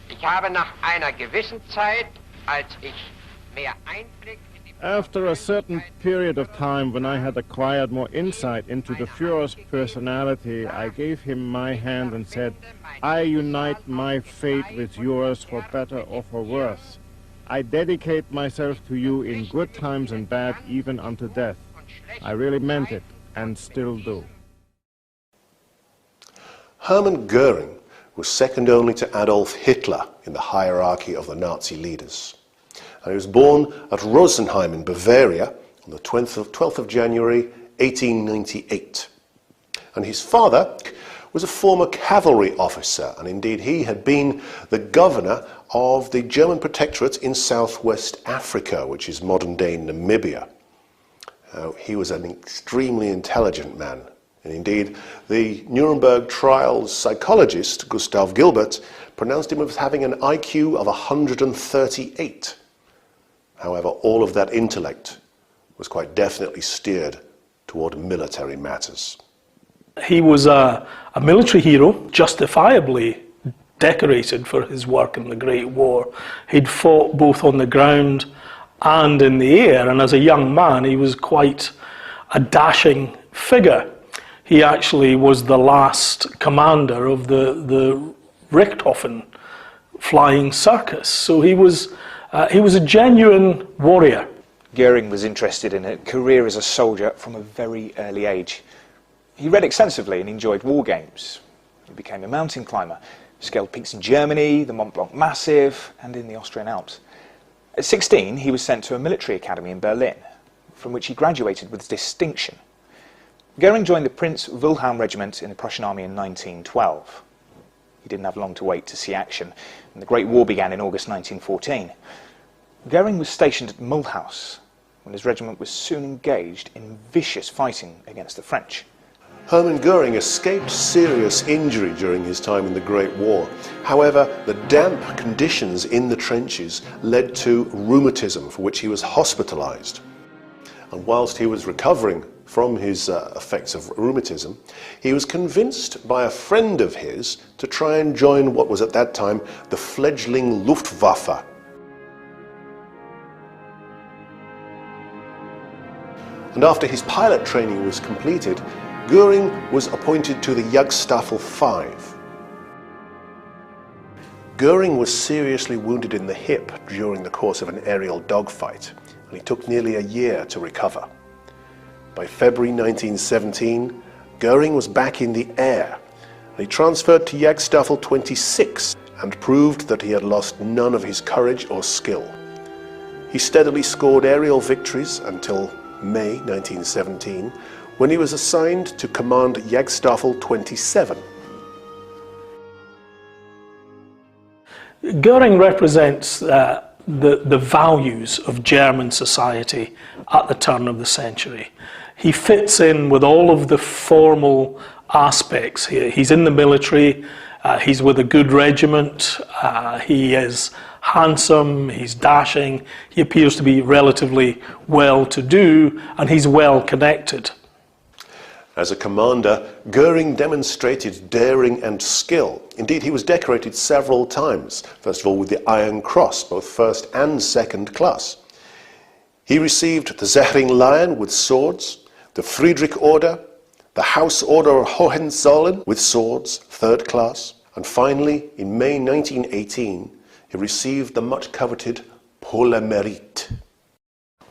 Ich habe nach einer gewissen Zeit, als ich mehr Einblick in die After a certain period of time, when I had acquired more insight into the Führer's personality, I gave him my hand and said, I unite my fate with yours for better or for worse. I dedicate myself to you in good times and bad, even unto death. I really meant it, and still do. Hermann Goering was second only to Adolf Hitler in the hierarchy of the Nazi leaders. And he was born at Rosenheim in Bavaria on the 12th of January 1898. And his father was a former cavalry officer, and indeed he had been the governor of the German protectorate in southwest Africa, which is modern-day Namibia. He was an extremely intelligent man, and indeed the Nuremberg trial's psychologist, Gustav Gilbert, pronounced him as having an IQ of 138. However, all of that intellect was quite definitely steered toward military matters. He was a military hero, justifiably decorated for his work in the Great War. He'd fought both on the ground and in the air, and as a young man he was quite a dashing figure. He actually was the last commander of the Richthofen flying circus, so he was a genuine warrior. Goering was interested in a career as a soldier from a very early age. He read extensively and enjoyed war games. He became a mountain climber, scaled peaks in Germany, the Mont Blanc Massif, and in the Austrian Alps. At 16, he was sent to a military academy in Berlin, from which he graduated with distinction. Goering joined the Prince Wilhelm Regiment in the Prussian Army in 1912. He didn't have long to wait to see action, and the Great War began in August 1914. Goering was stationed at Mulhouse, when his regiment was soon engaged in vicious fighting against the French. Hermann Goering escaped serious injury during his time in the Great War. However, the damp conditions in the trenches led to rheumatism, for which he was hospitalized. And whilst he was recovering from his effects of rheumatism, he was convinced by a friend of his to try and join what was at that time the fledgling Luftwaffe. And after his pilot training was completed, Goering was appointed to the Jagdstaffel 5. Goering was seriously wounded in the hip during the course of an aerial dogfight, and he took nearly a year to recover. By February 1917, Goering was back in the air, and he transferred to Jagdstaffel 26 and proved that he had lost none of his courage or skill. He steadily scored aerial victories until May 1917, when he was assigned to command Jagdstaffel 27. Goering represents the values of German society at the turn of the century. He fits in with all of the formal aspects here. He's in the military, he's with a good regiment, he is handsome, he's dashing, he appears to be relatively well-to-do, and he's well-connected. As a commander, Goering demonstrated daring and skill. Indeed, he was decorated several times, first of all with the Iron Cross, both first and second class. He received the Zechring Lion with swords, the Friedrich Order, the House Order Hohenzollern with swords, third class, and finally, in May 1918, he received the much-coveted Pour le Mérite.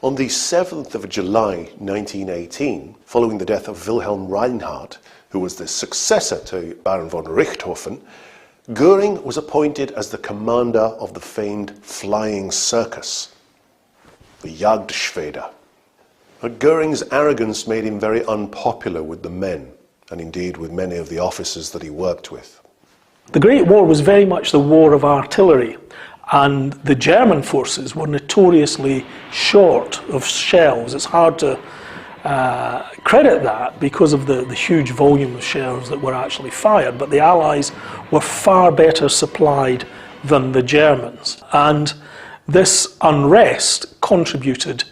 On the 7th of July 1918, following the death of Wilhelm Reinhardt, who was the successor to Baron von Richthofen, Goering was appointed as the commander of the famed flying circus, the Jagdschwede. But Goering's arrogance made him very unpopular with the men, and indeed with many of the officers that he worked with. The Great War was very much the war of artillery, and the German forces were notoriously short of shells. It's hard to credit that because of the huge volume of shells that were actually fired, but the Allies were far better supplied than the Germans. And this unrest contributed,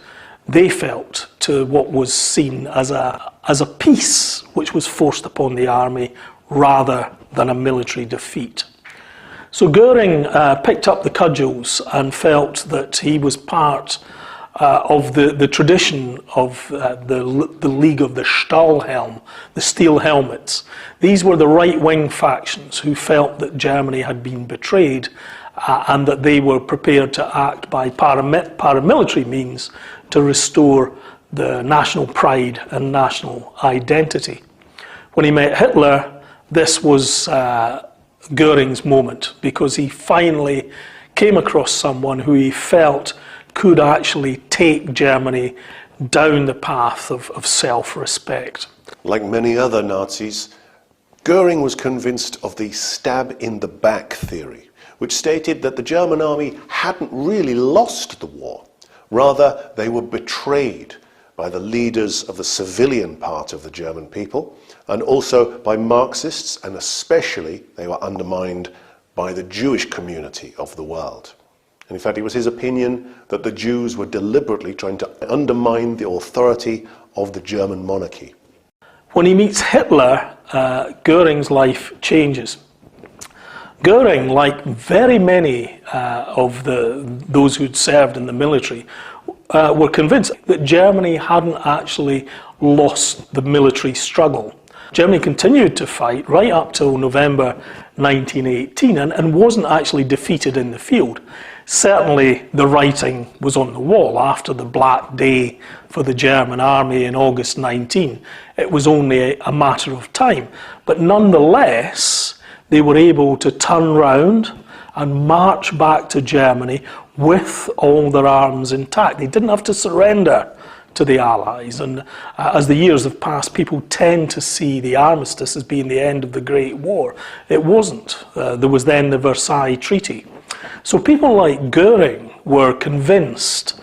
they felt, to what was seen as a peace which was forced upon the army rather than a military defeat. So Goering picked up the cudgels and felt that he was part of the tradition of the League of the Stahlhelm, the steel helmets. These were the right-wing factions who felt that Germany had been betrayed and that they were prepared to act by paramilitary means to restore the national pride and national identity. When he met Hitler, this was Goering's moment, because he finally came across someone who he felt could actually take Germany down the path of self-respect. Like many other Nazis, Goering was convinced of the stab-in-the-back theory, which stated that the German army hadn't really lost the war. Rather, they were betrayed by the leaders of the civilian part of the German people, and also by Marxists, and especially they were undermined by the Jewish community of the world. And in fact, it was his opinion that the Jews were deliberately trying to undermine the authority of the German monarchy. When he meets Hitler, Goering's life changes. Goering, like very many of those who'd served in the military, were convinced that Germany hadn't actually lost the military struggle. Germany continued to fight right up till November 1918 and wasn't actually defeated in the field. Certainly the writing was on the wall. After the Black Day for the German army in August 19, it was only a matter of time. But nonetheless, they were able to turn round and march back to Germany with all their arms intact. They didn't have to surrender to the Allies, and as the years have passed, people tend to see the armistice as being the end of the Great War. It wasn't. There was then the Versailles Treaty. So people like Goering were convinced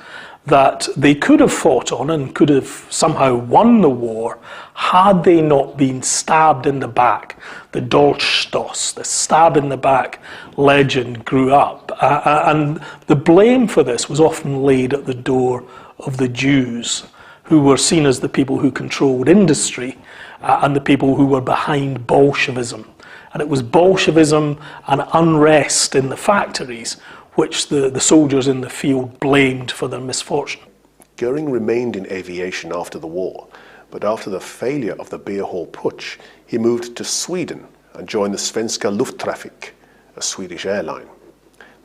that they could have fought on and could have somehow won the war had they not been stabbed in the back. The Dolchstoß, the stab in the back legend grew up, and the blame for this was often laid at the door of the Jews, who were seen as the people who controlled industry and the people who were behind Bolshevism. And it was Bolshevism and unrest in the factories which the soldiers in the field blamed for their misfortune. Goering remained in aviation after the war, but after the failure of the beer hall putsch, he moved to Sweden and joined the Svenska Lufttrafik, a Swedish airline.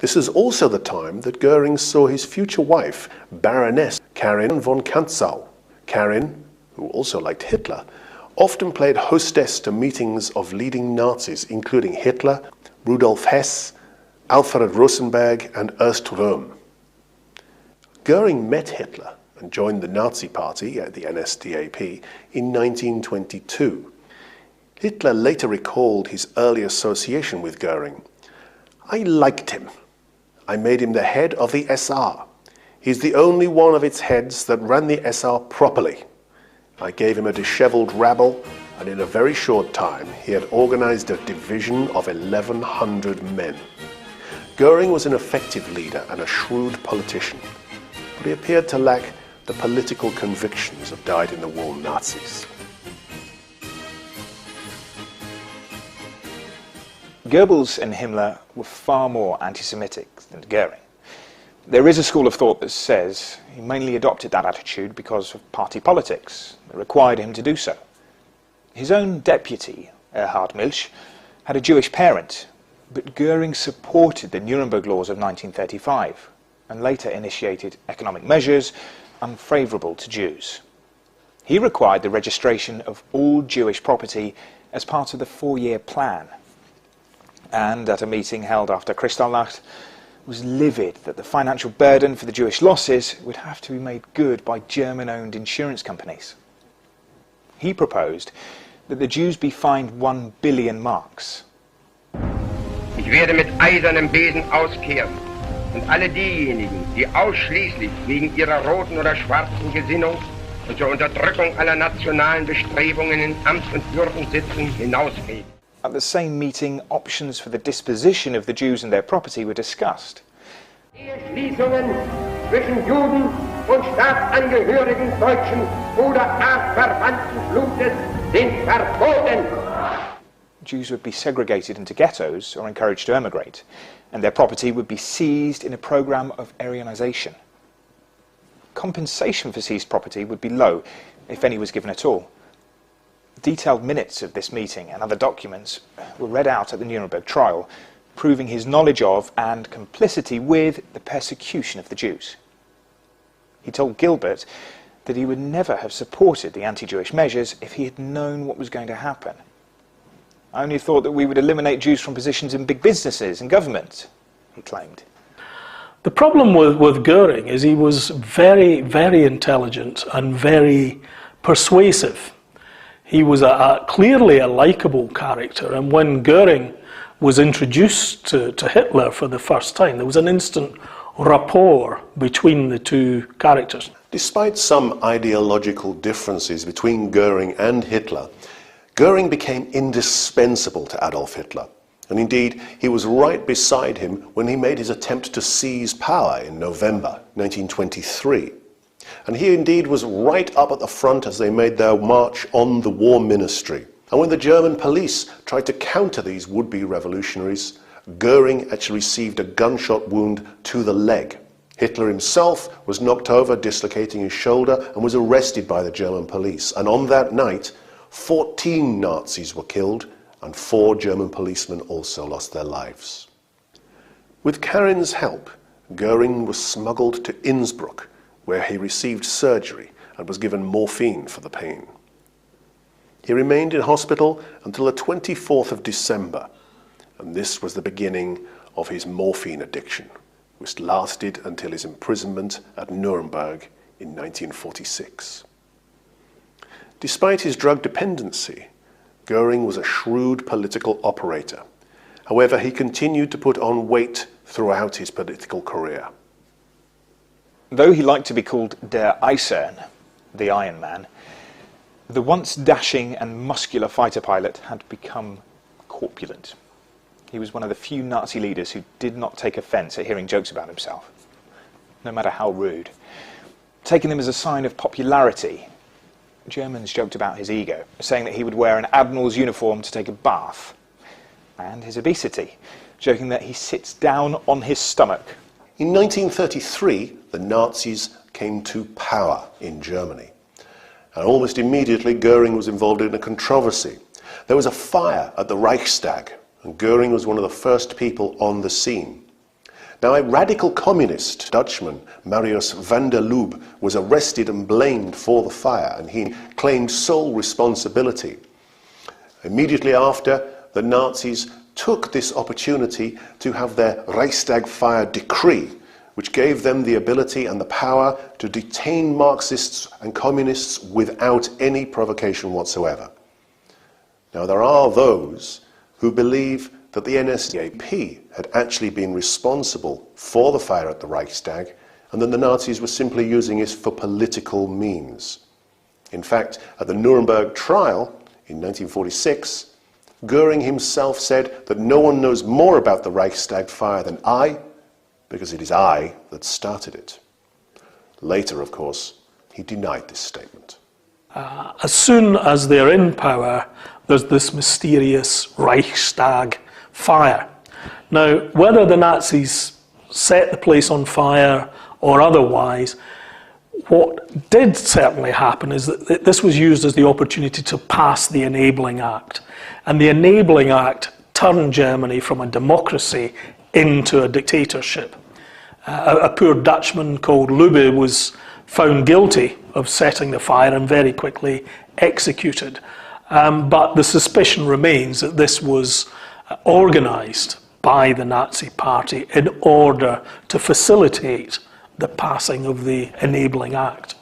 This is also the time that Goering saw his future wife, Baroness Karin von Kantzau. Karin, who also liked Hitler, often played hostess to meetings of leading Nazis, including Hitler, Rudolf Hess, Alfred Rosenberg, and Ernst Röhm. Goering met Hitler and joined the Nazi Party, the NSDAP, in 1922. Hitler later recalled his early association with Goering. "I liked him. I made him the head of the SR. He's the only one of its heads that ran the SR properly. I gave him a disheveled rabble, and in a very short time he had organized a division of 1,100 men." Goering was an effective leader and a shrewd politician, but he appeared to lack the political convictions of dyed-in-the-wool Nazis. Goebbels and Himmler were far more anti-Semitic than Goering. There is a school of thought that says he mainly adopted that attitude because of party politics that required him to do so. His own deputy, Erhard Milch, had a Jewish parent, but Goering supported the Nuremberg laws of 1935 and later initiated economic measures unfavourable to Jews. He required the registration of all Jewish property as part of the 4-year plan, and at a meeting held after Kristallnacht was livid that the financial burden for the Jewish losses would have to be made good by German-owned insurance companies. He proposed that the Jews be fined 1 billion marks. Ich werde mit eisernem Besen auskehren und alle diejenigen, die ausschließlich wegen ihrer roten oder schwarzen Gesinnung und zur Unterdrückung aller nationalen Bestrebungen in Amt und Würden sitzen, hinausfegen. At the same meeting, options for the disposition of the Jews and their property were discussed. Eheschließungen zwischen Juden und Staatsangehörigen deutschen oder artverwandten Blutes sind verboten. Jews would be segregated into ghettos or encouraged to emigrate, and their property would be seized in a programme of Aryanisation. Compensation for seized property would be low, if any was given at all. Detailed minutes of this meeting and other documents were read out at the Nuremberg trial, proving his knowledge of and complicity with the persecution of the Jews. He told Gilbert that he would never have supported the anti-Jewish measures if he had known what was going to happen. "I only thought that we would eliminate Jews from positions in big businesses and government," he claimed. The problem with Goering is he was very, very intelligent and very persuasive. He was clearly a likeable character, and when Goering was introduced to Hitler for the first time, there was an instant rapport between the two characters. Despite some ideological differences between Goering and Hitler, Goering became indispensable to Adolf Hitler. And indeed, he was right beside him when he made his attempt to seize power in November 1923. And he indeed was right up at the front as they made their march on the war ministry. And when the German police tried to counter these would-be revolutionaries, Goering actually received a gunshot wound to the leg. Hitler himself was knocked over, dislocating his shoulder, and was arrested by the German police. And on that night, 14 Nazis were killed, and 4 German policemen also lost their lives. With Karin's help, Goering was smuggled to Innsbruck, where he received surgery and was given morphine for the pain. He remained in hospital until the 24th of December, and this was the beginning of his morphine addiction, which lasted until his imprisonment at Nuremberg in 1946. Despite his drug dependency, Goering was a shrewd political operator. However, he continued to put on weight throughout his political career. Though he liked to be called Der Eisern, the Iron Man, the once dashing and muscular fighter pilot had become corpulent. He was one of the few Nazi leaders who did not take offence at hearing jokes about himself, no matter how rude. Taking them as a sign of popularity, Germans joked about his ego, saying that he would wear an admiral's uniform to take a bath, and his obesity, joking that he sits down on his stomach. In 1933, the Nazis came to power in Germany. And almost immediately, Goering was involved in a controversy. There was a fire at the Reichstag, and Goering was one of the first people on the scene. Now, a radical communist Dutchman, Marius van der Lubbe, was arrested and blamed for the fire, and he claimed sole responsibility. Immediately after, the Nazis took this opportunity to have their Reichstag fire decree, which gave them the ability and the power to detain Marxists and communists without any provocation whatsoever. Now, there are those who believe that the NSDAP had actually been responsible for the fire at the Reichstag, and that the Nazis were simply using it for political means. In fact, at the Nuremberg trial in 1946, Goering himself said that no one knows more about the Reichstag fire than I, because it is I that started it. Later, of course, he denied this statement. As soon as they're in power, there's this mysterious Reichstag fire. Now, whether the Nazis set the place on fire or otherwise, what did certainly happen is that this was used as the opportunity to pass the Enabling Act. And the Enabling Act turned Germany from a democracy into a dictatorship. A poor Dutchman called Lubbe was found guilty of setting the fire and very quickly executed. But the suspicion remains that this was organised by the Nazi Party in order to facilitate the passing of the Enabling Act.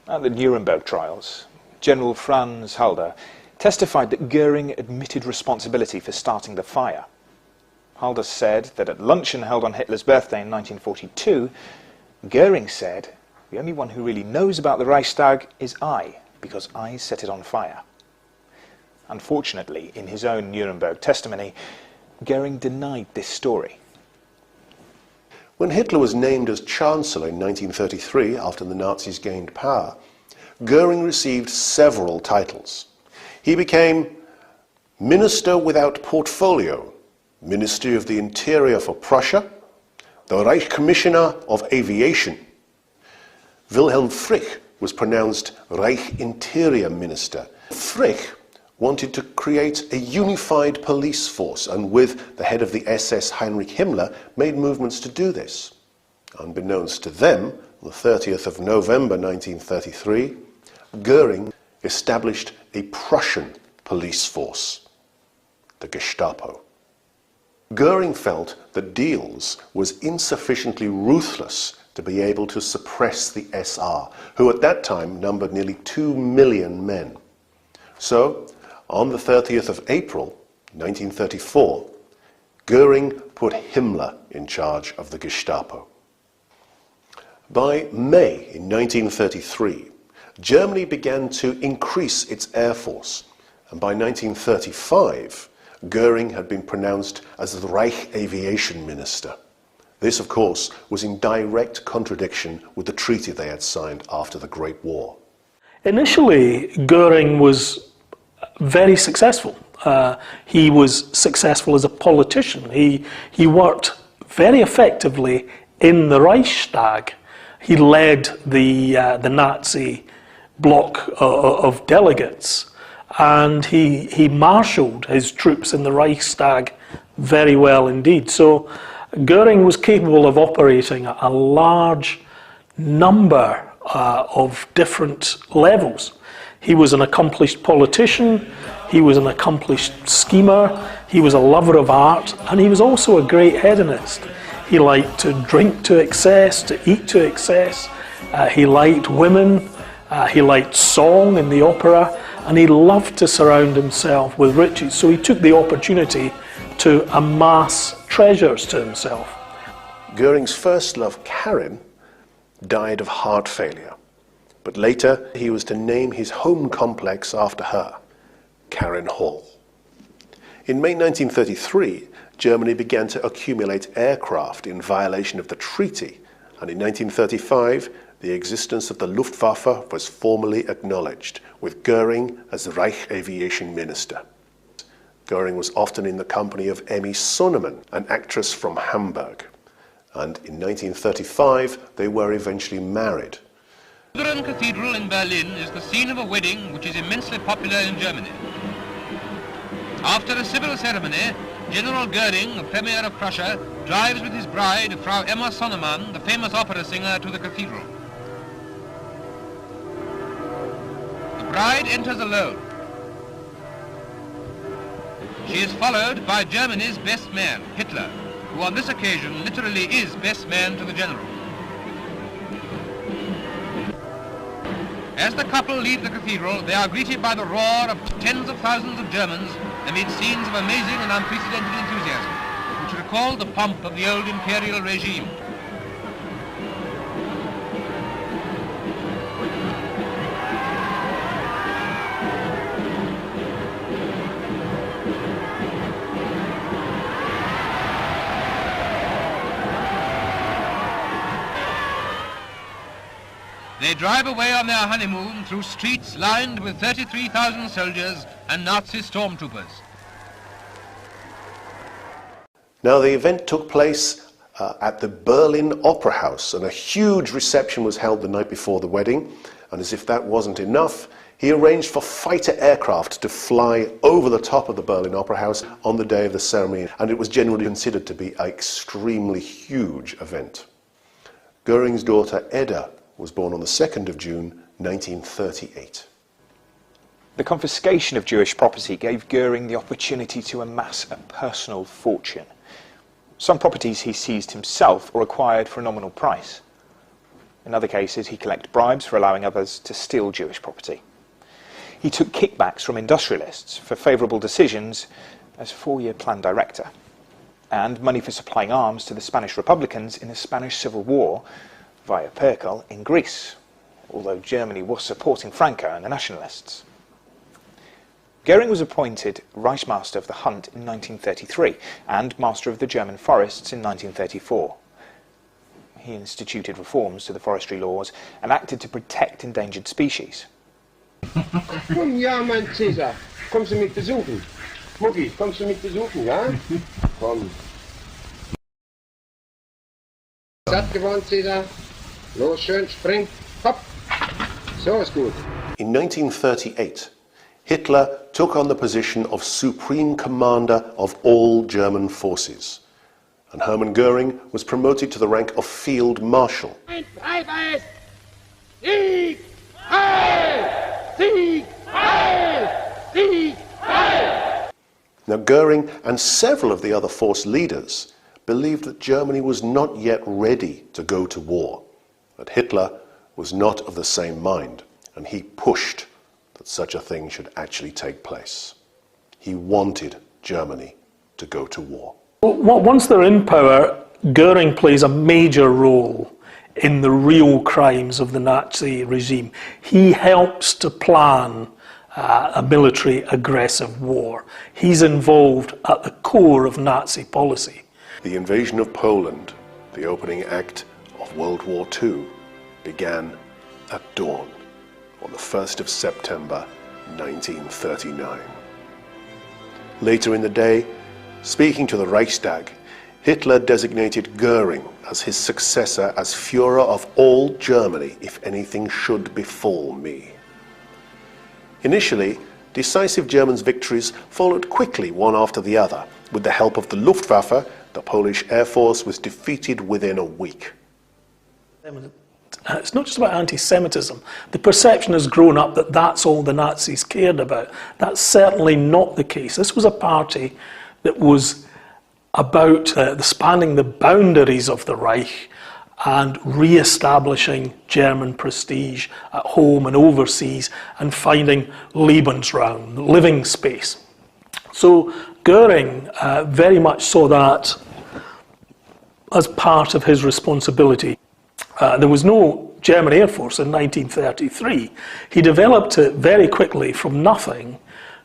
At the Nuremberg trials, General Franz Halder testified that Goering admitted responsibility for starting the fire. Halder said that at luncheon held on Hitler's birthday in 1942, Goering said, "The only one who really knows about the Reichstag is I, because I set it on fire." Unfortunately, in his own Nuremberg testimony, Goering denied this story. When Hitler was named as Chancellor in 1933, after the Nazis gained power, Goering received several titles. He became Minister without portfolio, Ministry of the Interior for Prussia, the Reich Commissioner of Aviation. Wilhelm Frick was pronounced Reich Interior Minister. Frick wanted to create a unified police force, and with the head of the SS, Heinrich Himmler, made movements to do this. Unbeknownst to them, on the 30th of November 1933, Goering established a Prussian police force, the Gestapo. Goering felt that Diels was insufficiently ruthless to be able to suppress the SR, who at that time numbered nearly 2 million men. So, on the 30th of April 1934, Goering put Himmler in charge of the Gestapo. By May in 1933, Germany began to increase its air force, and by 1935, Goering had been pronounced as the Reich Aviation Minister. This, of course, was in direct contradiction with the treaty they had signed after the Great War. Initially, Goering was very successful. He was successful as a politician. He worked very effectively in the Reichstag. He led the Nazi bloc of delegates, and he marshalled his troops in the Reichstag very well indeed. So Goering was capable of operating at a large number of different levels. He was an accomplished politician, he was an accomplished schemer, he was a lover of art, and he was also a great hedonist. He liked to drink to excess, to eat to excess, he liked women, he liked song in the opera, and he loved to surround himself with riches. So he took the opportunity to amass treasures to himself. Goering's first love, Karin, died of heart failure. But later, he was to name his home complex after her, Karin Hall. In May 1933, Germany began to accumulate aircraft in violation of the treaty, and in 1935, the existence of the Luftwaffe was formally acknowledged, with Goering as the Reich Aviation Minister. Goering was often in the company of Emmy Sonnemann, an actress from Hamburg, and in 1935, they were eventually married. The Lutheran Cathedral in Berlin is the scene of a wedding which is immensely popular in Germany. After a civil ceremony, General Goering, the Premier of Prussia, drives with his bride, Frau Emma Sonnemann, the famous opera singer, to the cathedral. The bride enters alone. She is followed by Germany's best man, Hitler, who on this occasion literally is best man to the general. As the couple leave the cathedral, they are greeted by the roar of tens of thousands of Germans amid scenes of amazing and unprecedented enthusiasm, which recall the pomp of the old imperial regime. They drive away on their honeymoon through streets lined with 33,000 soldiers and Nazi stormtroopers. Now, the event took place at the Berlin Opera House, and a huge reception was held the night before the wedding. And as if that wasn't enough, he arranged for fighter aircraft to fly over the top of the Berlin Opera House on the day of the ceremony, and it was generally considered to be an extremely huge event. Goering's daughter Edda was born on the 2nd of June 1938. The confiscation of Jewish property gave Goering the opportunity to amass a personal fortune. Some properties he seized himself or acquired for a nominal price. In other cases, he collected bribes for allowing others to steal Jewish property. He took kickbacks from industrialists for favourable decisions as four-year plan director, and money for supplying arms to the Spanish Republicans in the Spanish Civil War via Perkel in Greece, although Germany was supporting Franco and the nationalists. Goering was appointed Reichsmaster of the Hunt in 1933 and Master of the German Forests in 1934. He instituted reforms to the forestry laws and acted to protect endangered species. Ja, mein Cäsar, kommst du mich besuchen? Mucki, kommst du mich besuchen, ja? Komm. Satt geworden, Cäsar? Los, schön, spring, hopp. So ist gut. In 1938, Hitler took on the position of Supreme Commander of all German forces, and Hermann Goering was promoted to the rank of Field Marshal. Sieg! Heil! Sieg! Heil! Sieg! Heil! Now, Goering and several of the other force leaders believed that Germany was not yet ready to go to war, but Hitler was not of the same mind, and he pushed that such a thing should actually take place. He wanted Germany to go to war. Once they're in power, Goering plays a major role in the real crimes of the Nazi regime. He helps to plan a military aggressive war. He's involved at the core of Nazi policy. The invasion of Poland, the opening act of World War II, began at dawn on the 1st of September 1939. Later in the day, speaking to the Reichstag, Hitler designated Goering as his successor as Führer of all Germany if anything should befall me. Initially, decisive German victories followed quickly one after the other. With the help of the Luftwaffe, the Polish Air Force was defeated within a week. It's not just about anti-Semitism. The perception has grown up that that's all the Nazis cared about. That's certainly not the case. This was a party that was about spanning the boundaries of the Reich and re-establishing German prestige at home and overseas and finding Lebensraum, living space. So Goering very much saw that as part of his responsibility. There was no German Air Force in 1933. He developed it very quickly from nothing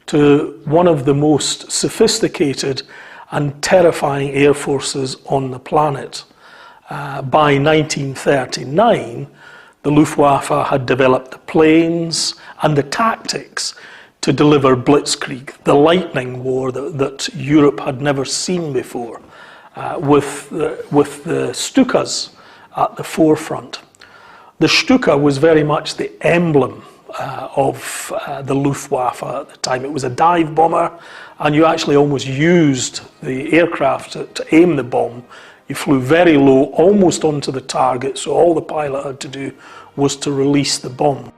to one of the most sophisticated and terrifying air forces on the planet. By 1939, the Luftwaffe had developed the planes and the tactics to deliver blitzkrieg, the lightning war that Europe had never seen before, with the Stukas at the forefront. The Stuka was very much the emblem of the Luftwaffe at the time. It was a dive bomber, and you actually almost used the aircraft to aim the bomb. You flew very low, almost onto the target, so all the pilot had to do was to release the bomb.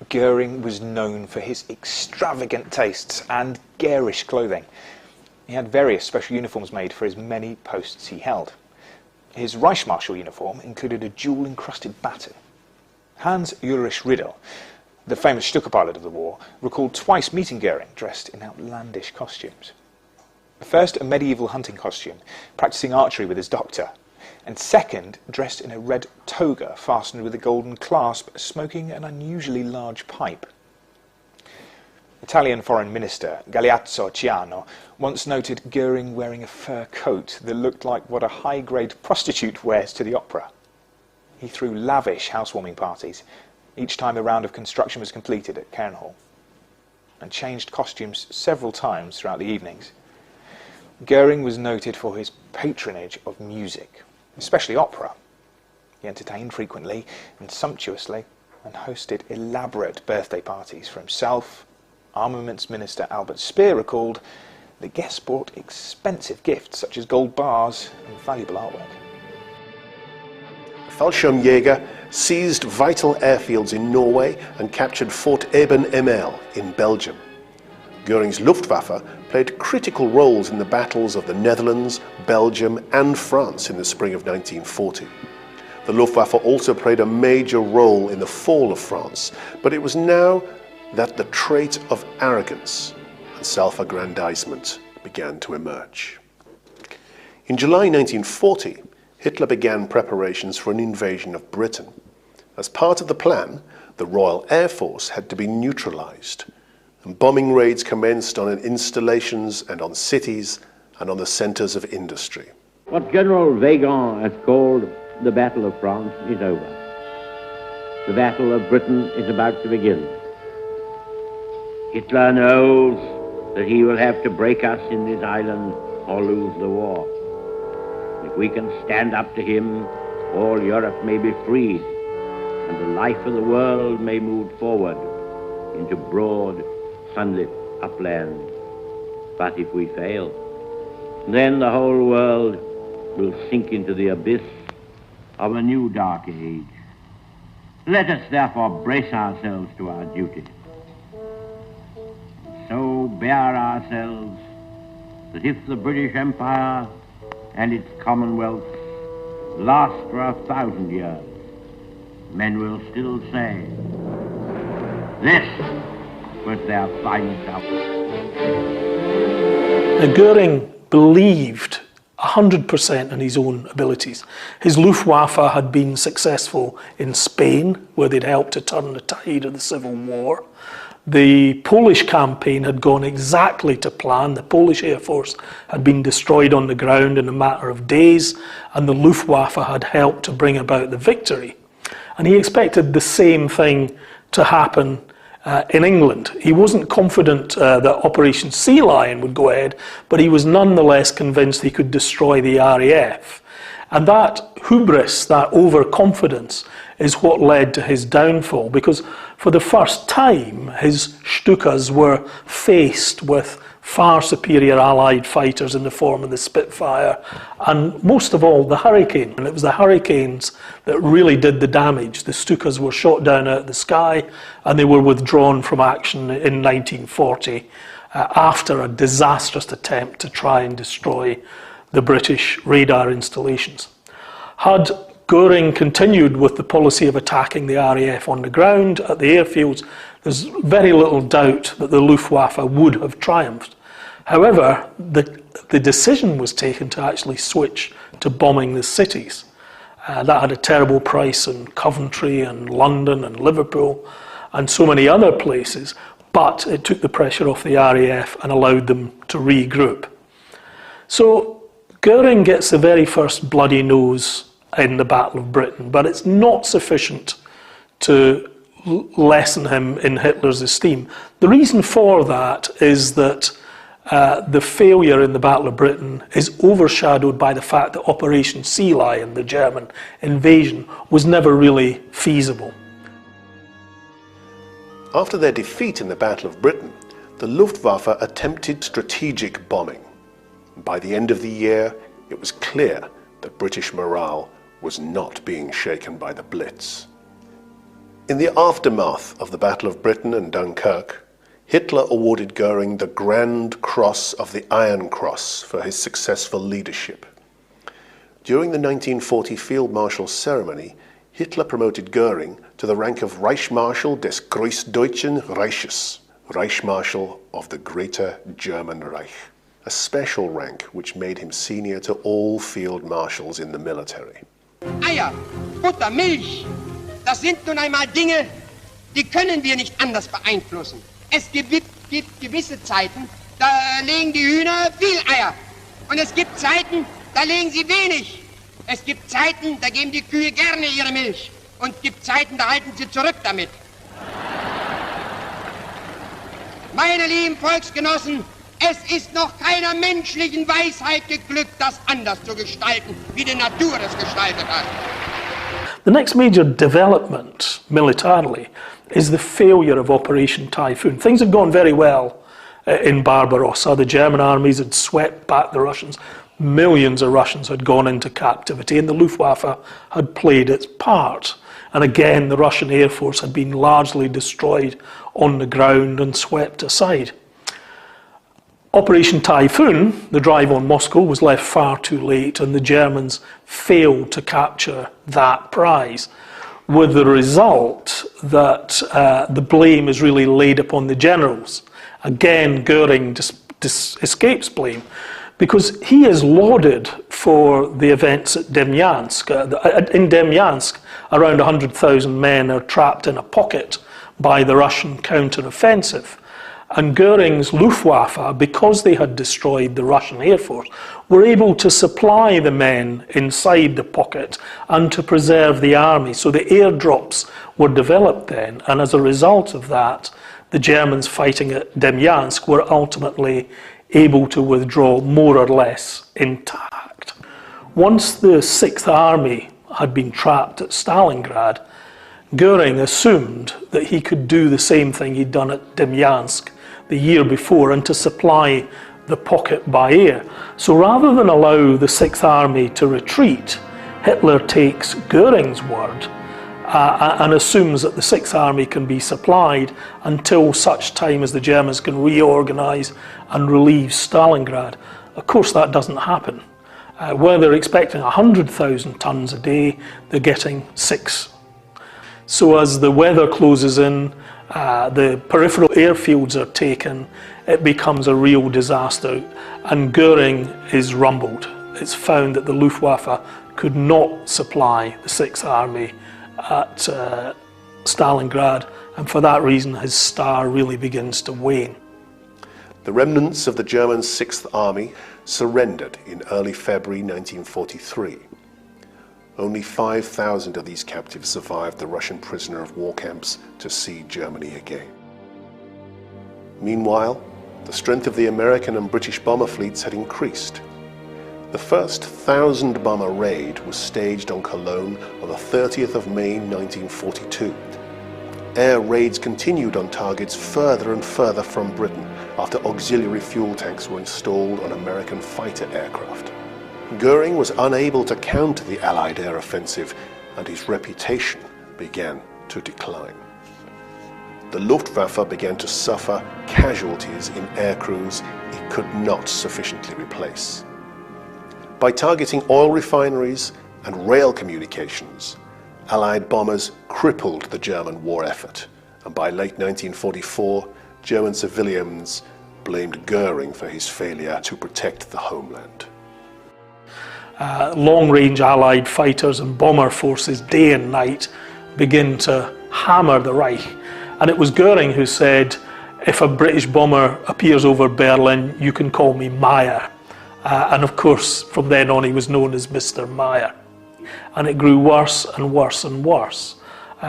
Goering was known for his extravagant tastes and garish clothing. He had various special uniforms made for his many posts he held. His Reichsmarschall uniform included a jewel-encrusted baton. Hans Ulrich Riedel, the famous Stuka pilot of the war, recalled twice meeting Goering dressed in outlandish costumes. First, a medieval hunting costume, practicing archery with his doctor, and second, dressed in a red toga fastened with a golden clasp, smoking an unusually large pipe. Italian Foreign Minister Galeazzo Ciano once noted Goering wearing a fur coat that looked like what a high-grade prostitute wears to the opera. He threw lavish housewarming parties each time a round of construction was completed at Cairn Hall, and changed costumes several times throughout the evenings. Goering was noted for his patronage of music, especially opera. He entertained frequently and sumptuously and hosted elaborate birthday parties for himself. Armaments Minister Albert Speer recalled the guests brought expensive gifts such as gold bars and valuable artwork. Fallschirmjäger seized vital airfields in Norway and captured Fort Eben-Emael in Belgium. Goering's Luftwaffe played critical roles in the battles of the Netherlands, Belgium and France in the spring of 1940. The Luftwaffe also played a major role in the fall of France, but it was now that the trait of arrogance and self-aggrandizement began to emerge. In July 1940, Hitler began preparations for an invasion of Britain. As part of the plan, the Royal Air Force had to be neutralized, and bombing raids commenced on installations and on cities and on the centers of industry. What General Weygand has called the Battle of France is over. The Battle of Britain is about to begin. Hitler knows that he will have to break us in this island or lose the war. If we can stand up to him, all Europe may be freed, and the life of the world may move forward into broad, sunlit upland. But if we fail, then the whole world will sink into the abyss of a new dark age. Let us therefore brace ourselves to our duty. So bear ourselves that if the British Empire and its commonwealths last for 1,000 years, men will still say, this was their finest hour. Now, Goering believed 100% in his own abilities. His Luftwaffe had been successful in Spain, where they'd helped to turn the tide of the Civil War. The Polish campaign had gone exactly to plan. The Polish Air Force had been destroyed on the ground in a matter of days, and the Luftwaffe had helped to bring about the victory. And he expected the same thing to happen in England. He wasn't confident that Operation Sea Lion would go ahead, but he was nonetheless convinced he could destroy the RAF. And that hubris, that overconfidence, is what led to his downfall, because for the first time his Stukas were faced with far superior Allied fighters in the form of the Spitfire, and most of all the Hurricane. And it was the Hurricanes that really did the damage. The Stukas were shot down out of the sky, and they were withdrawn from action in 1940 after a disastrous attempt to try and destroy the British radar installations. Had Goering continued with the policy of attacking the RAF on the ground at the airfields, there's very little doubt that the Luftwaffe would have triumphed. However, the decision was taken to actually switch to bombing the cities. That had a terrible price in Coventry and London and Liverpool and so many other places, but it took the pressure off the RAF and allowed them to regroup. So Goering gets the very first bloody nose in the Battle of Britain, but it's not sufficient to lessen him in Hitler's esteem. The reason for that is that the failure in the Battle of Britain is overshadowed by the fact that Operation Sea Lion, the German invasion, was never really feasible. After their defeat in the Battle of Britain, the Luftwaffe attempted strategic bombing. By the end of the year, it was clear that British morale was not being shaken by the Blitz. In the aftermath of the Battle of Britain and Dunkirk, Hitler awarded Goering the Grand Cross of the Iron Cross for his successful leadership. During the 1940 Field Marshal ceremony, Hitler promoted Goering to the rank of Reichsmarschall des Großdeutschen Reiches, Reichsmarschall of the Greater German Reich, a special rank which made him senior to all field marshals in the military. Eier, Butter, Milch, das sind nun einmal Dinge, die können wir nicht anders beeinflussen. Es gibt gewisse Zeiten, da legen die Hühner viel Eier. Und es gibt Zeiten, da legen sie wenig. Es gibt Zeiten, da geben die Kühe gerne ihre Milch. Und es gibt Zeiten, da halten sie zurück damit. Meine lieben Volksgenossen, es ist noch keiner menschlichen Weisheit geglückt, das anders zu gestalten, wie die Natur es gestaltet hat. The next major development militarily is the failure of Operation Typhoon. Things had gone very well in Barbarossa. The German armies had swept back the Russians. Millions of Russians had gone into captivity, and the Luftwaffe had played its part. And again, the Russian Air Force had been largely destroyed on the ground and swept aside. Operation Typhoon, the drive on Moscow, was left far too late, and the Germans failed to capture that prize, with the result that the blame is really laid upon the generals. Again, Goering escapes blame, because he is lauded for the events at Demyansk. In Demyansk, around 100,000 men are trapped in a pocket by the Russian counter-offensive. And Goering's Luftwaffe, because they had destroyed the Russian Air Force, were able to supply the men inside the pocket and to preserve the army. So the airdrops were developed then, and as a result of that, the Germans fighting at Demyansk were ultimately able to withdraw more or less intact. Once the Sixth Army had been trapped at Stalingrad, Goering assumed that he could do the same thing he'd done at Demyansk the year before and to supply the pocket by air. So rather than allow the Sixth Army to retreat, Hitler takes Goering's word and assumes that the Sixth Army can be supplied until such time as the Germans can reorganise and relieve Stalingrad. Of course, that doesn't happen. Where they're expecting 100,000 tons a day, they're getting 6. So as the weather closes in, the peripheral airfields are taken, it becomes a real disaster, and Goering is rumbled. It's found that the Luftwaffe could not supply the Sixth Army at Stalingrad, and for that reason his star really begins to wane. The remnants of the German Sixth Army surrendered in early February 1943. Only 5,000 of these captives survived the Russian prisoner of war camps to see Germany again. Meanwhile, the strength of the American and British bomber fleets had increased. The first 1,000 bomber raid was staged on Cologne on the 30th of May 1942. Air raids continued on targets further and further from Britain after auxiliary fuel tanks were installed on American fighter aircraft. Goering was unable to counter the Allied air offensive, and his reputation began to decline. The Luftwaffe began to suffer casualties in air crews it could not sufficiently replace. By targeting oil refineries and rail communications, Allied bombers crippled the German war effort, and by late 1944, German civilians blamed Goering for his failure to protect the homeland. Long-range Allied fighters and bomber forces day and night begin to hammer the Reich, and it was Goering who said, if a British bomber appears over Berlin, you can call me Meyer. And of course, from then on he was known as Mr. Meyer. And it grew worse and worse and worse,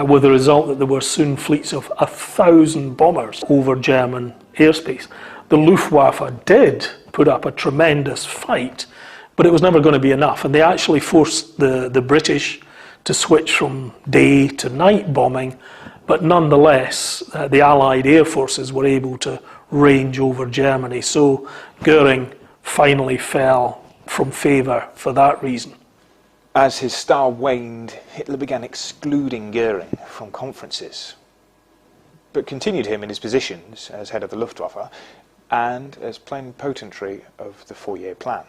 with the result that there were soon fleets of 1,000 bombers over German airspace. The Luftwaffe did put up a tremendous fight, but it was never going to be enough, and they actually forced the British to switch from day to night bombing, but nonetheless the Allied air forces were able to range over Germany, so Goering finally fell from favour for that reason. As his star waned, Hitler began excluding Goering from conferences, but continued him in his positions as head of the Luftwaffe and as plenipotentiary of the four-year plan.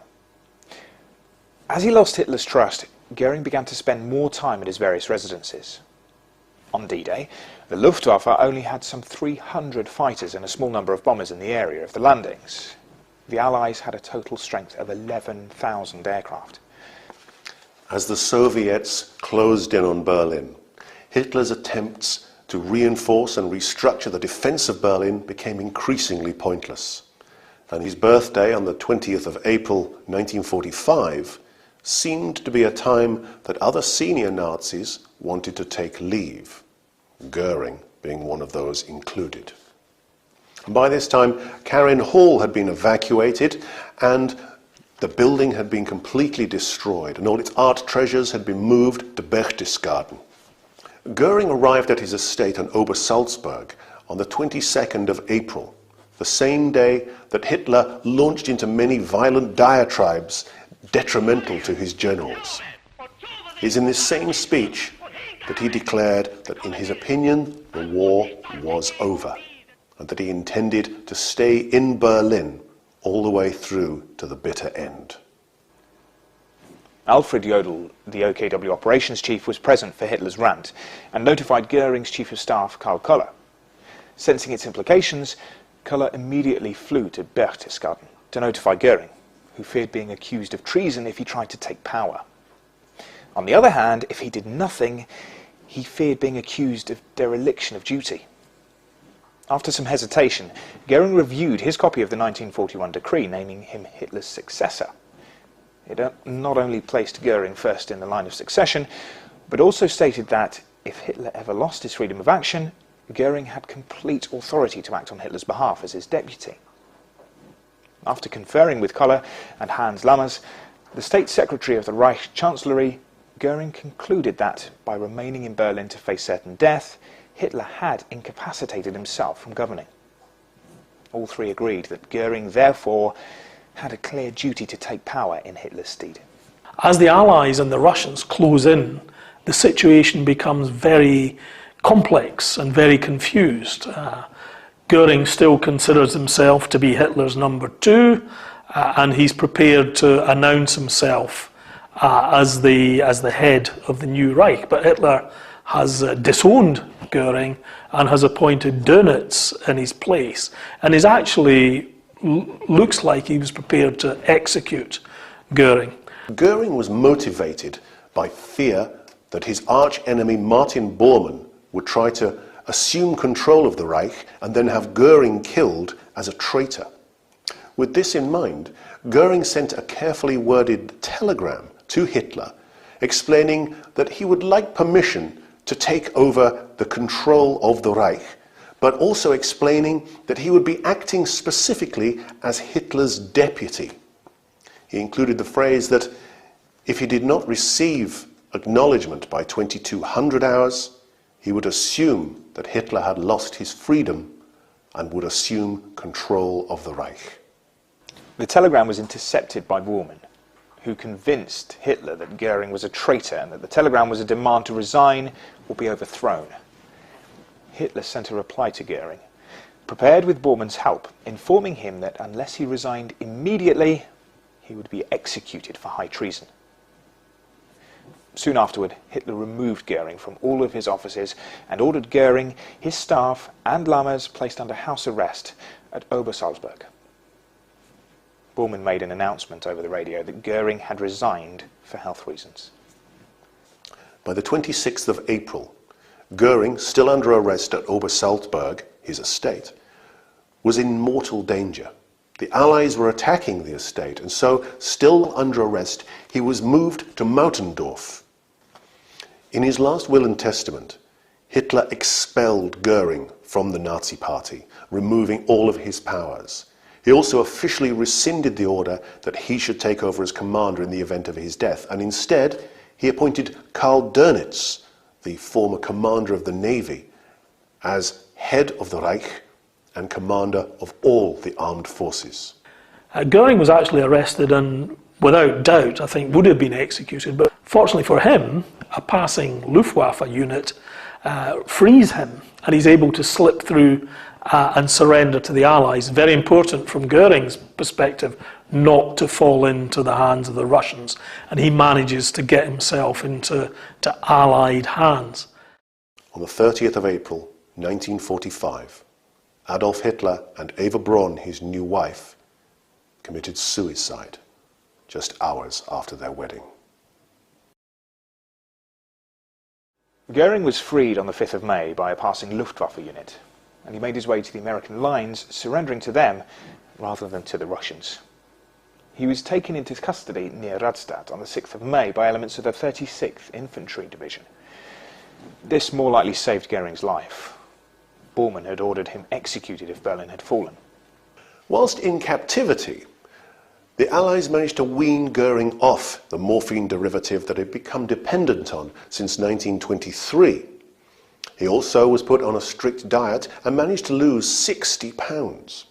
As he lost Hitler's trust, Goering began to spend more time at his various residences. On D-Day, the Luftwaffe only had some 300 fighters and a small number of bombers in the area of the landings. The Allies had a total strength of 11,000 aircraft. As the Soviets closed in on Berlin, Hitler's attempts to reinforce and restructure the defense of Berlin became increasingly pointless. And his birthday on the 20th of April 1945 seemed to be a time that other senior Nazis wanted to take leave, Goering being one of those included. And by this time, Karin Hall had been evacuated and the building had been completely destroyed and all its art treasures had been moved to Berchtesgaden. Goering arrived at his estate on Obersalzberg on the 22nd of April, the same day that Hitler launched into many violent diatribes detrimental to his generals. It is in this same speech that he declared that in his opinion the war was over and that he intended to stay in Berlin all the way through to the bitter end. Alfred Jodl, the OKW operations chief, was present for Hitler's rant and notified Goering's chief of staff, Karl Koller. Sensing its implications, Koller immediately flew to Berchtesgaden to notify Goering, who feared being accused of treason if he tried to take power. On the other hand, if he did nothing, he feared being accused of dereliction of duty. After some hesitation, Goering reviewed his copy of the 1941 decree naming him Hitler's successor. It not only placed Goering first in the line of succession, but also stated that if Hitler ever lost his freedom of action, Goering had complete authority to act on Hitler's behalf as his deputy. After conferring with Koller and Hans Lammers, the State Secretary of the Reich Chancellery, Goering concluded that, by remaining in Berlin to face certain death, Hitler had incapacitated himself from governing. All three agreed that Goering, therefore, had a clear duty to take power in Hitler's stead. As the Allies and the Russians close in, the situation becomes very complex and very confused. Goering still considers himself to be Hitler's number two, and he's prepared to announce himself as the head of the new Reich. But Hitler has disowned Goering and has appointed Dönitz in his place, and is actually looks like he was prepared to execute Goering. Goering was motivated by fear that his arch-enemy Martin Bormann would try to assume control of the Reich and then have Goering killed as a traitor. With this in mind, Goering sent a carefully worded telegram to Hitler explaining that he would like permission to take over the control of the Reich, but also explaining that he would be acting specifically as Hitler's deputy. He included the phrase that if he did not receive acknowledgement by 2200 hours, he would assume that Hitler had lost his freedom and would assume control of the Reich. The telegram was intercepted by Bormann, who convinced Hitler that Goering was a traitor and that the telegram was a demand to resign or be overthrown. Hitler sent a reply to Goering, prepared with Bormann's help, informing him that unless he resigned immediately, he would be executed for high treason. Soon afterward, Hitler removed Goering from all of his offices and ordered Goering, his staff and Lammers placed under house arrest at Obersalzberg. Bormann made an announcement over the radio that Goering had resigned for health reasons. By the 26th of April, Goering, still under arrest at Obersalzberg, his estate, was in mortal danger. The Allies were attacking the estate, and so, still under arrest, he was moved to Mautendorf. In his last will and testament, Hitler expelled Goering from the Nazi Party, removing all of his powers. He also officially rescinded the order that he should take over as commander in the event of his death, and instead he appointed Karl Dönitz, the former commander of the Navy, as head of the Reich and commander of all the armed forces. Goering was actually arrested and, without doubt, I think would have been executed, but fortunately for him, a passing Luftwaffe unit frees him, and he's able to slip through and surrender to the Allies. Very important from Goering's perspective not to fall into the hands of the Russians, and he manages to get himself into Allied hands. On the 30th of April 1945, Adolf Hitler and Eva Braun, his new wife, committed suicide just hours after their wedding. Goering was freed on the 5th of May by a passing Luftwaffe unit, and he made his way to the American lines, surrendering to them rather than to the Russians. He was taken into custody near Rastatt on the 6th of May by elements of the 36th Infantry Division. This more likely saved Goering's life. Bormann had ordered him executed if Berlin had fallen. Whilst in captivity, the Allies managed to wean Goering off the morphine derivative that had become dependent on since 1923. He also was put on a strict diet and managed to lose 60 pounds.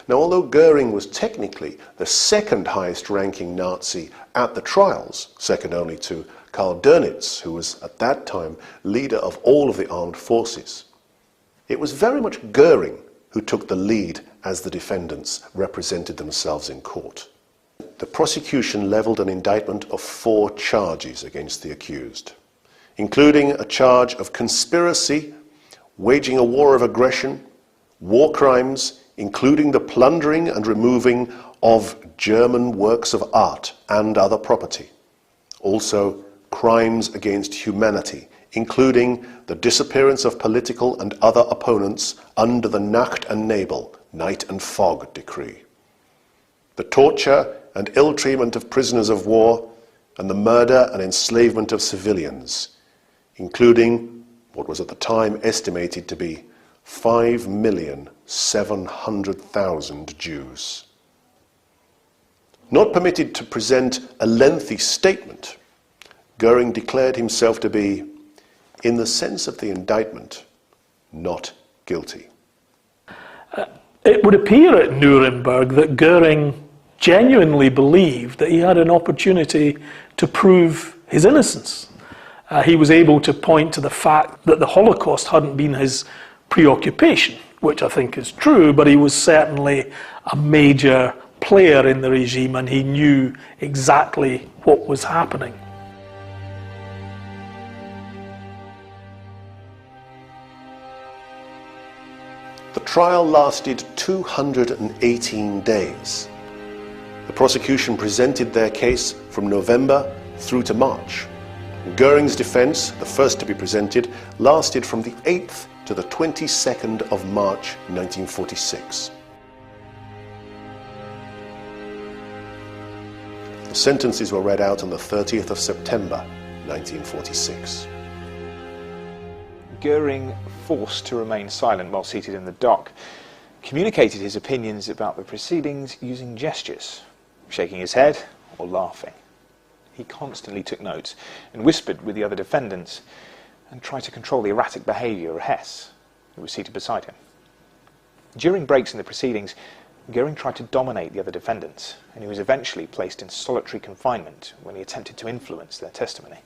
Now, although Goering was technically the second highest ranking Nazi at the trials, second only to Karl Dönitz, who was at that time leader of all of the armed forces, it was very much Goering who took the lead as the defendants represented themselves in court. The prosecution levelled an indictment of 4 charges against the accused, including a charge of conspiracy, waging a war of aggression, war crimes, including the plundering and removing of German works of art and other property. Also, crimes against humanity, including the disappearance of political and other opponents under the Nacht and Nebel, night and fog decree. The torture and ill-treatment of prisoners of war, and the murder and enslavement of civilians, including what was at the time estimated to be 5,700,000 Jews. Not permitted to present a lengthy statement, Goering declared himself to be, in the sense of the indictment, not guilty. It would appear at Nuremberg that Goering genuinely believed that he had an opportunity to prove his innocence. He was able to point to the fact that the Holocaust hadn't been his preoccupation, which I think is true, but he was certainly a major player in the regime and he knew exactly what was happening. The trial lasted 218 days. The prosecution presented their case from November through to March. Goering's defense, the first to be presented, lasted from the 8th to the 22nd of March 1946. The sentences were read out on the 30th of September 1946. Goering, forced to remain silent while seated in the dock, communicated his opinions about the proceedings using gestures, shaking his head or laughing. He constantly took notes and whispered with the other defendants and tried to control the erratic behaviour of Hess, who was seated beside him. During breaks in the proceedings, Goering tried to dominate the other defendants, and he was eventually placed in solitary confinement when he attempted to influence their testimony.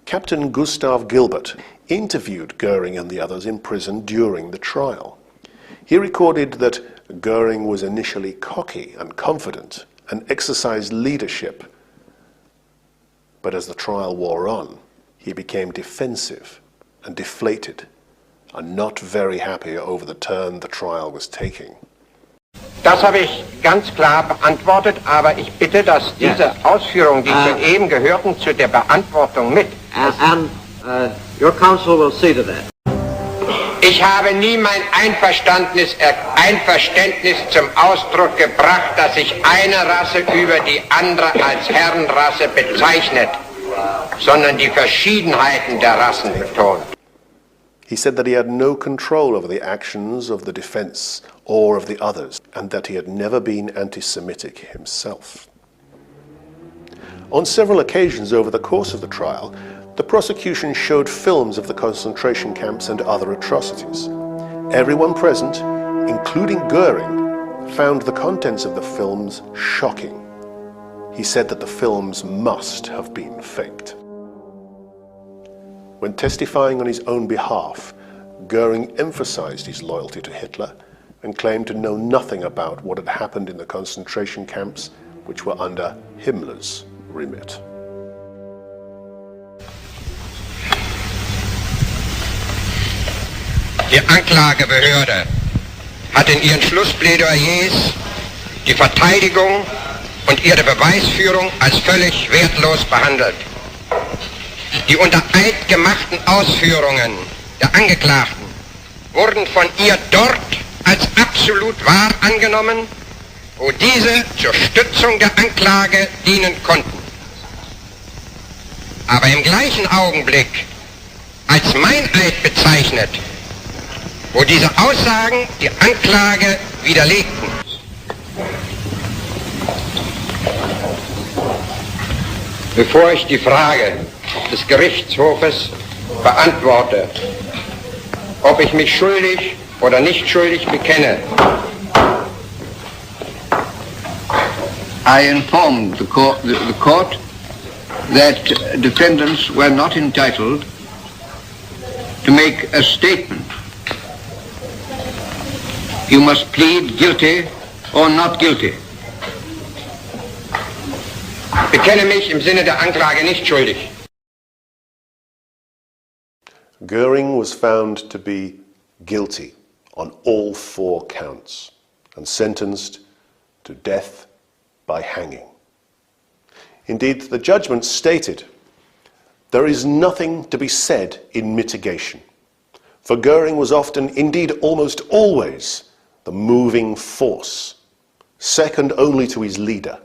Captain Gustav Gilbert interviewed Goering and the others in prison during the trial. He recorded that Goering was initially cocky and confident and exercised leadership, but as the trial wore on, he became defensive and deflated and not very happy over the turn the trial was taking. Das habe ich ganz klar beantwortet, aber ich bitte, dass diese Ausführungen, die soeben gehörten, zu der Beantwortung mit. And your counsel will see to that. Ich habe nie mein Einverständnis zum Ausdruck gebracht, dass sich eine Rasse über die andere als Herrenrasse bezeichnet, sondern die Verschiedenheiten der Rassen betont. He said that he had no control over the actions of the defense or of the others, and that he had never been anti-Semitic himself. On several occasions over the course of the trial, the prosecution showed films of the concentration camps and other atrocities. Everyone present, including Goering, found the contents of the films shocking. He said that the films must have been faked. When testifying on his own behalf, Goering emphasized his loyalty to Hitler and claimed to know nothing about what had happened in the concentration camps which were under Himmler's remit. Die Anklagebehörde hat in ihren Schlussplädoyers die Verteidigung und ihre Beweisführung als völlig wertlos behandelt. Die unter Eid gemachten Ausführungen der Angeklagten wurden von ihr dort als absolut wahr angenommen, wo diese zur Stützung der Anklage dienen konnten. Aber im gleichen Augenblick als Meineid bezeichnet, wo diese Aussagen die Anklage widerlegten. Bevor ich die Frage des Gerichtshofes beantworte, ob ich mich schuldig oder nicht schuldig bekenne, I informed the court that defendants were not entitled to make a statement. You must plead guilty or not guilty. Bekenne mich im Sinne der Anklage nicht schuldig. Goering was found to be guilty on all 4 counts and sentenced to death by hanging. Indeed, the judgment stated, "There is nothing to be said in mitigation, for Goering was often, indeed almost always, the moving force, second only to his leader.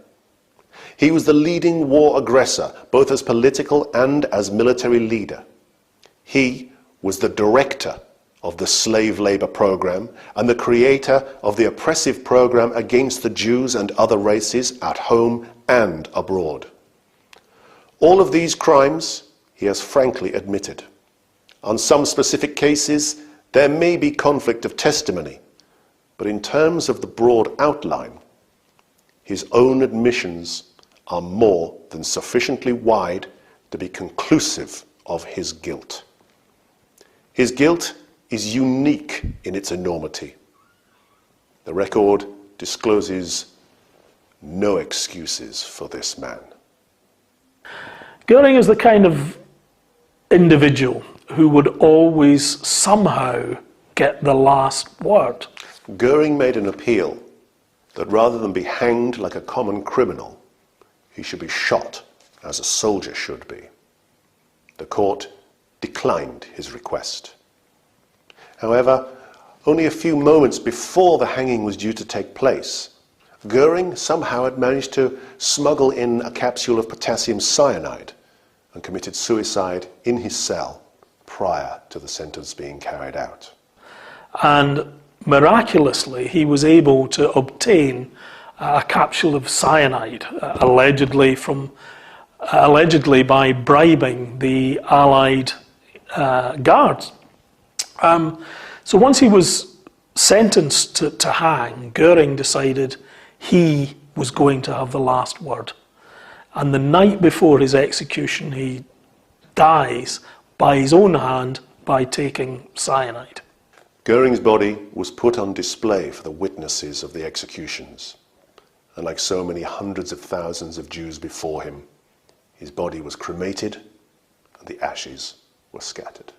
He was the leading war aggressor, both as political and as military leader. He was the director of the slave labor program and the creator of the oppressive program against the Jews and other races at home and abroad. All of these crimes he has frankly admitted. On some specific cases, there may be conflict of testimony, but in terms of the broad outline, his own admissions are more than sufficiently wide to be conclusive of his guilt. His guilt is unique in its enormity. The record discloses no excuses for this man. Goering is the kind of individual who would always somehow get the last word. Goering made an appeal that rather than be hanged like a common criminal, he should be shot as a soldier should be. The court declined his request. However, only a few moments before the hanging was due to take place, Goering somehow had managed to smuggle in a capsule of potassium cyanide and committed suicide in his cell prior to the sentence being carried out. And miraculously, he was able to obtain a capsule of cyanide, allegedly by bribing the Allied guards. So once he was sentenced to hang, Goering decided he was going to have the last word. And the night before his execution, he dies by his own hand by taking cyanide. Goering's body was put on display for the witnesses of the executions. And like so many hundreds of thousands of Jews before him, his body was cremated and the ashes were scattered.